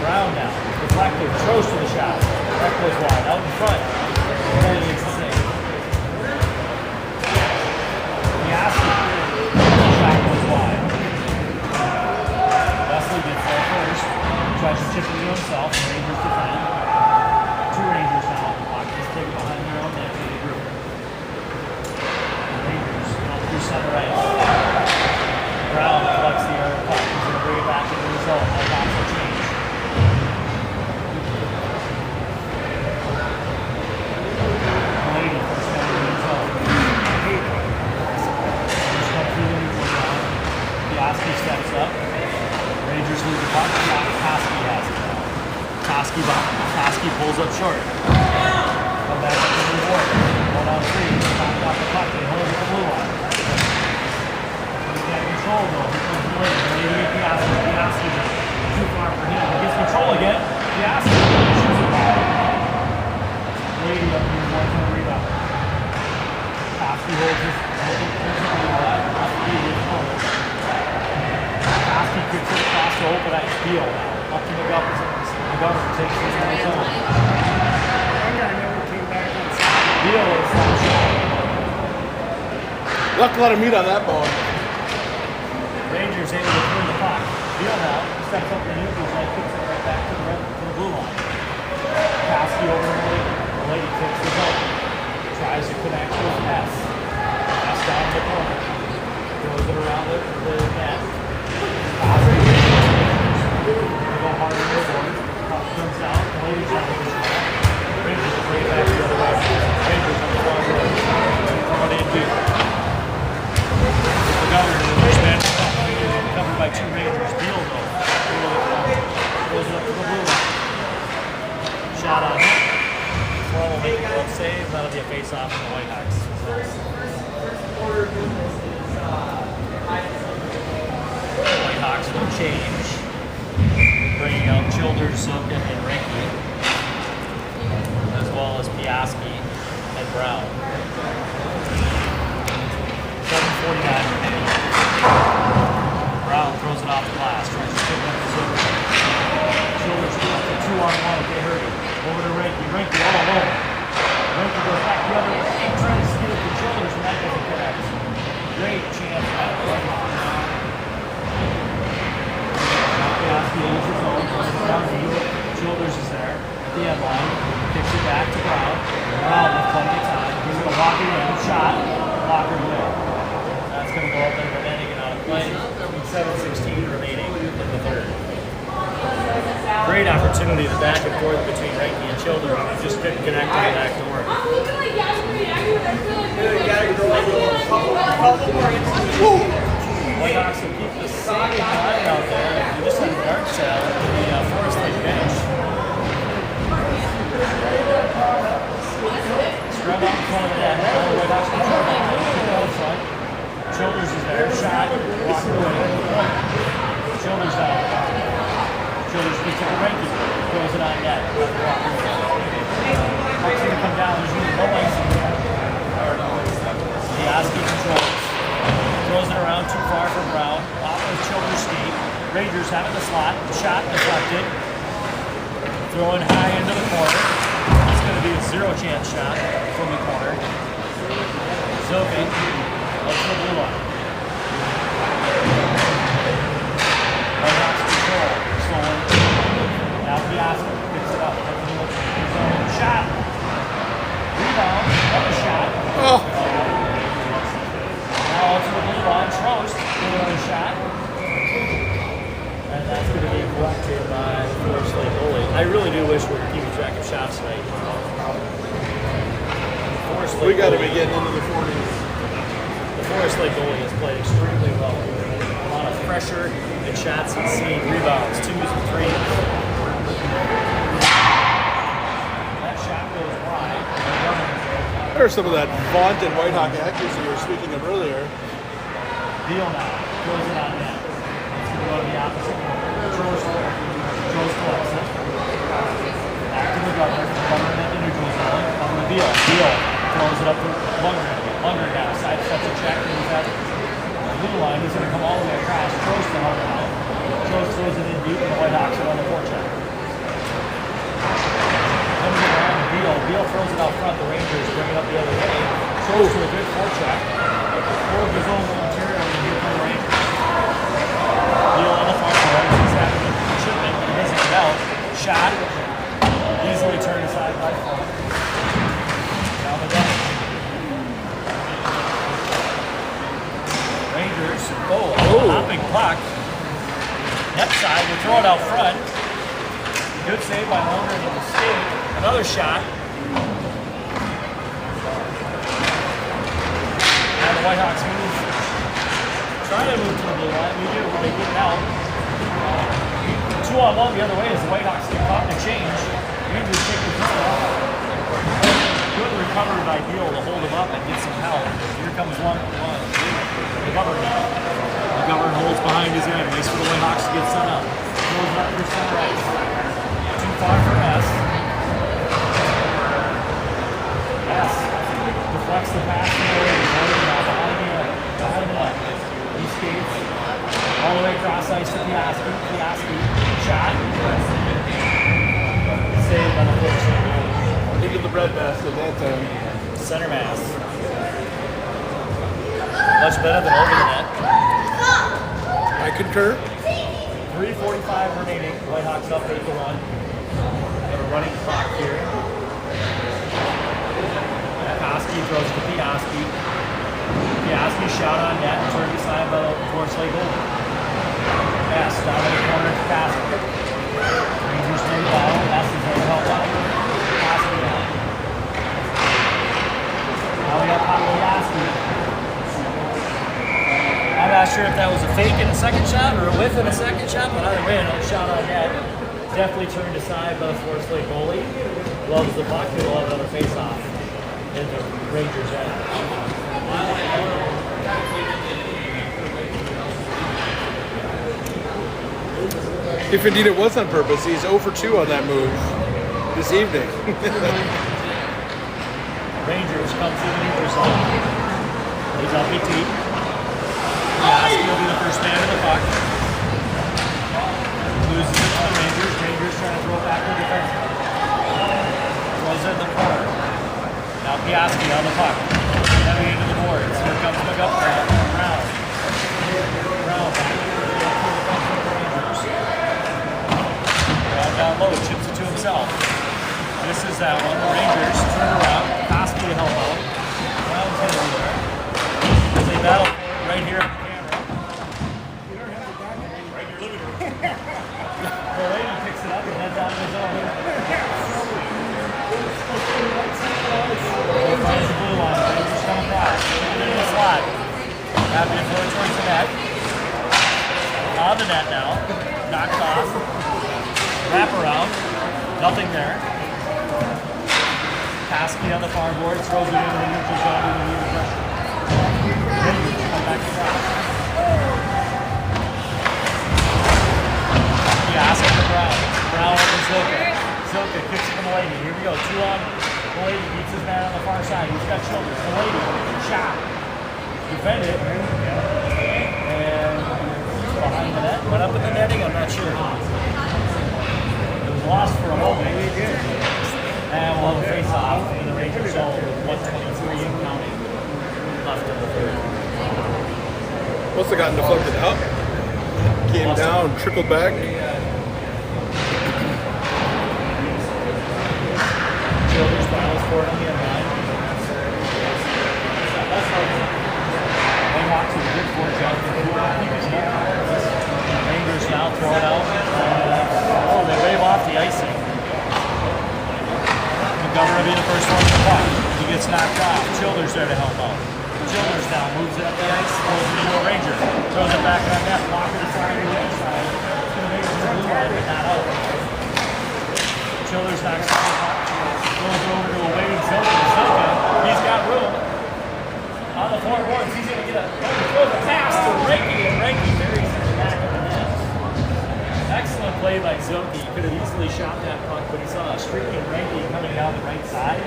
Brown now. Deflected. Trost to the shot. That goes wide. Out in front. Goalie gets the save. Piaski. Shot goes wide. Wesley gets there first. Tries to chip it to himself. Rangers defend. Two Rangers now. Puck is taken behind their own net for the group. Rangers going through center ice. Brown collects the air puck. He's going to bring it back into the zone. That box will change. Lady first man in the zone. Rangers come through the neutral zone. Piaski steps up. Rangers lose the puck. Koski has it. Koski pulls up short. Come back up to the board. 1-on-3. Knocked off the puck. They hold it the blue line. He's got control though. Here comes the lady. Lady at Piaski. Piaski too far for him. He gets control again. Piaski shoots it by. Lady up here. Piaski holds his Piaski kicks it across to open ice. Beal up to McGovern takes this on his own. Beal is on the shot. Left a lot of meat on that bone. Rangers able to clear the puck. Beal now steps up the neutral zone, kicks it right back to the blue line. Piaski over to the lady. The lady kicks his own. Tries to connect with S. S down the corner. Throws it around the net. Piaski go hard in the board. Puck comes out. The lady trying to push it out. Rangers are bringing it back the other way. Rangers on the far road. Throwing in deep. The governor in the first match. Covered by two Rangers. Beal though. Throws it up to the blue line. Shot on it. Will make a glove save. That'll be a face-off for the Whitehawks. Whitehawks will change, bringing out Childers, Zukin, and Rinky, as well as Piaski and Brown. 7:49 remaining. Brown throws it off the glass, tries to pick up the Zukin. Childers up to 2-on-1 if they hurry. Over to Rinky. Rinky all alone. Rinky goes back the other way. Trying to steal the Childers, and that doesn't connect. Great chance at the Whitehawks. Piaski leaves his own. Down deep. Childers is there at the end line. Kicks it back to Brown. Brown with plenty of time. He's going to walk it in. Shot. Blocker away. That's going to go up into the net and get out of play. 7:16 remaining in the third. Great opportunity, the back and forth between Ranky and Childers, and just couldn't connect to the back door. Whitehawks will keep the same line out there. You just had a guard sale at the Forest Lake bench. Scrub out in front of the net. Whitehawks control the front. Childers is there. Shot. Walked away. Childers out. Childers picks up Ranky, throws it on net. Puck's going to come down. There's really no ice in there. Piaski controls. Throws it around too far for Brown. Off of Childers' skate. Rangers have it in the slot. Shot deflected. Throwing high into the corner. It's going to be a zero-chance shot from the corner. Zovic up to the blue line. Whitehawks control. Now Piaski picks it up. Shot. Rebound. Another shot. Oh. Now to the blue line. Trost. Another shot. And that's going to be blocked by Forest Lake goalie. I really do wish we were keeping track of shots tonight. We got to be getting into the 40s. The Forest Lake goalie has played extremely well. A lot of pressure and shots and seeing rebounds, 2s and 3s. That shot goes wide. There's some of that vaunt and Whitehawk accuracy you were speaking of earlier. Beal now throws it on net. It's going to go to the opposite corner. Joe's collects it. Back to the Governor. Governor net to neutral zone. Over to Beal. Beal throws it up to Lundgren. Lundgren got a side steps a check. And he's at the blue line. He's going to come all the way across. Trost to help him out. Trost throws it in deep, and the Whitehawks are on the forecheck. Comes around to Beal. Beal throws it out front. The Rangers bring it up the other way. Trost to a good forecheck. Four of his own interior, and here come the Rangers. Beal on the far side. He's having a shipment, but he doesn't get out. Shot. Easily turned aside by front. Down the net. Rangers. Hopping puck. Net side. They throw it out front. Good save by Lundgren in the skate. Another shot. And the Whitehawks move. Trying to move to the blue line. We do, but they get it out. 2-on-1 the other way as the Whitehawks get caught in the change. Rangers take the throw off. Good recovery by Beal to hold him up and get some help. Here comes one. The Governor holds behind his end. Waits for the Whitehawks to get set up. Goes up for center ice. Too far for S. S deflects the pass from the Rangers. ice to Piaski. Piaski shot. Saved by the force. Into the breadbasket that time. Center mass. Much better than over the net. I concur. 3:45 remaining. Whitehawks up 8-1. Got a running clock here. Piaski throws to Piaski. Piaski shot on net, turned aside by the Forest Lake goal. Pass down in the corner to Piaski. Rangers take down. Pass is going to help out. Piaski down. Now we got Piaski. I'm not sure if that was a fake in a second shot or a whiff in a second shot, but either way, another shot on net. Definitely turned aside by the Forest Lake goalie. Loves the puck. He'll have another face-off in the Rangers' end. If indeed it was on purpose, he's 0 for 2 on that move this evening. Rangers come through the neutral zone. He's up 18. Piaski will be the first man in the puck. Loses it to the Rangers. Rangers trying to throw it back to the defense. Throws it in the corner. Now Piaski on the puck. Heading into the boards. Here comes McGuff. Brown. Brown back. Brown down low. Chips it to himself. Misses that one. The Rangers turn around. Piaski to help out. Brown's going to be there. As they battle for it right here on the camera. Delaney picks it up and heads out of his own. Finds the blue line. Rangers come across. In the slot. Happy to throw it towards the net. On the net now. Knocked off. Wrap around. Nothing there. Piaski on the far board. Throws it into the neutral zone. Into the pressure. Rangers come back across. Piaski to Brown. Brown over Zilka. Zilka kicks it to Malady. Here we go. 2 on. Malady beats his man on the far side. He's got shoulders. Malady. Shot. Defended. And behind the net. Went up in the netting. I'm not sure. It was lost for a moment. And we'll have a face-off in the Rangers zone with 1:23 and counting left in the third. Must have gotten deflected up. Came down, trickled back. Childers battles for it on the other line. Whitehawks is a good forecheck. Rangers now throw it out. Oh, they wave off the icing. McGovern will be the first one to the puck. He gets knocked off. Childers there to help out. Childers now moves it up the ice, throws it into a Ranger. Throws it back on net. Walker side to the inside. It's going to make it to the blue line, but not out. Childers knocks off the puck. Throws it over to a waiting Zilka. Zilka, he's got room. On the four boards, he's going to get a throws a pass to Ranky, and Ranky buries it back in the net. Excellent play by Zilka. He could have easily shot that puck, but he saw a streaking Ranky coming down the right side.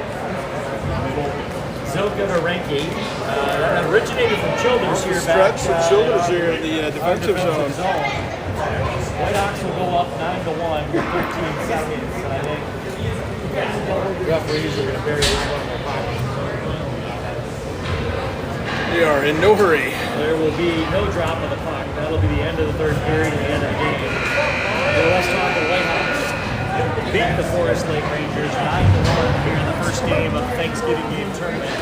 Zilka to Ranky. That originated from Childers here back. Stretch from Childers here in the defensive zone. Whitehawks will go up 9-1 with 13 seconds. I think referees are going to bury this one more pocket. They are in no hurry. There will be no drop of the puck. That'll be the end of the third period and the end of the game. The Westonka Whitehawks beat the Forest Lake Rangers 9-1 here in the first game of the Thanksgiving game tournament.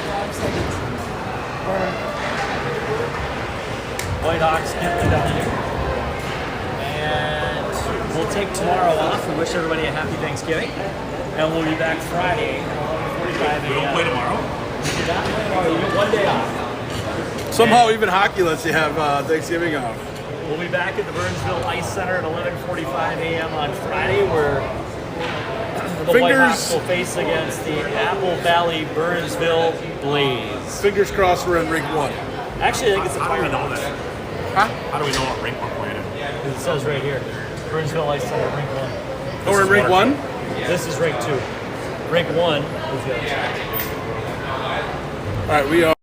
Whitehawks get the W. And we'll take tomorrow off. We wish everybody a happy Thanksgiving. And we'll be back Friday, 45 a.m. You don't play tomorrow? You're not playing tomorrow. You get 1 day off. Somehow even hockey lets you have Thanksgiving off. We'll be back at the Burnsville Ice Center at 11:45 a.m. on Friday, where the Whitehawks will face against the Apple Valley Burnsville Blaze. Fingers crossed we're in rink 1. Actually, I think it's a How do we Pirate know House. that? Huh? How do we know what rink we're playing in? It says right here, Burnsville Ice Center, Rink 1. Oh, we're in rink 1? This is Rink 2. Rink 1 is the other side. All right, we are.